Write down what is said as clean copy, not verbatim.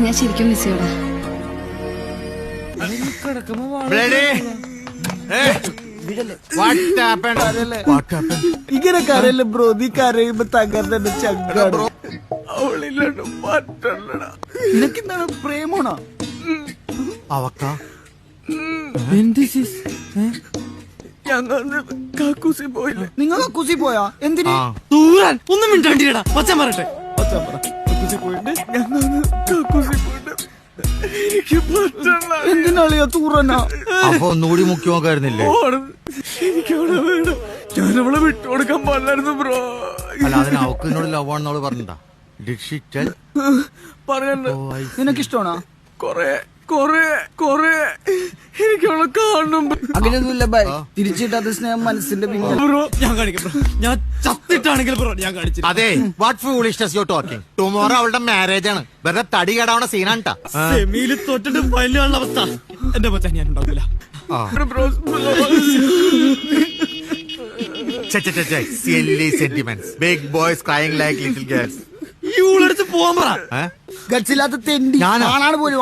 ഞാൻ ശരിക്കും മിസ് ചെയ്യടാ. ഇങ്ങനെ കരയല്ലേ ബ്രോ, നീ കരയുമ്പോ തകർന്നെ ചങ്കാണ്. നിനക്കെന്താണ് പ്രേമാണോ? നിങ്ങൾ കക്കൂസി പോയാ? എന്തിന്? ഒന്നും മിണ്ടാണ്ടിടാ, മച്ചാൻ പറയട്ടെ. എന്തിനാളിയാ തൂറനാ? അപ്പൊ ഒന്നുകൂടി മുഖ്യ നോക്കായിരുന്നില്ലേ? ഞാനവളെ വിട്ടുകൊടുക്കാൻ പാടില്ലായിരുന്നു ബ്രോ. അല്ല, അതിന് അവക്ക് എന്നോട് ലവ് ആണെന്നവള് പറഞ്ഞിട്ടാ? പറയണ്ട. നിനക്കിഷ്ടമാണോ? കൊറേ എനിക്കവളെ കാണണം അങ്ങനെയൊന്നുമില്ല ബൈ. തിരിച്ചിട്ടത് സ്നേഹം മനസ്സിന്റെ പിന്നിൽ. ബ്രോ. ഞാൻ കാണിക്കാം ബ്രോ. ഞാൻ ചത്തിട്ടാണെങ്കിൽ ബ്രോ ഞാൻ കാണിച്ചു. അതെ, what foolishness you talking. Tomorrow അവളുടെ മാരേജ് ആണ്. വെറുതെ തടി കേടാവണ സീനാണ്. സെമിയിൽ തോറ്റിട്ട് ഫൈനലുള്ള അവസ്ഥ എന്റെ മച്ചാൻ ഞാൻ ഉണ്ടാവില്ല. Silly sentiments. Big boys crying like little girls. ഈ ഊളെടുത്ത് പോവാൻ പറ. ഗഡ്സില്ലാത്ത തെണ്ടി ഞാനാ? ആണാണ് പോലും.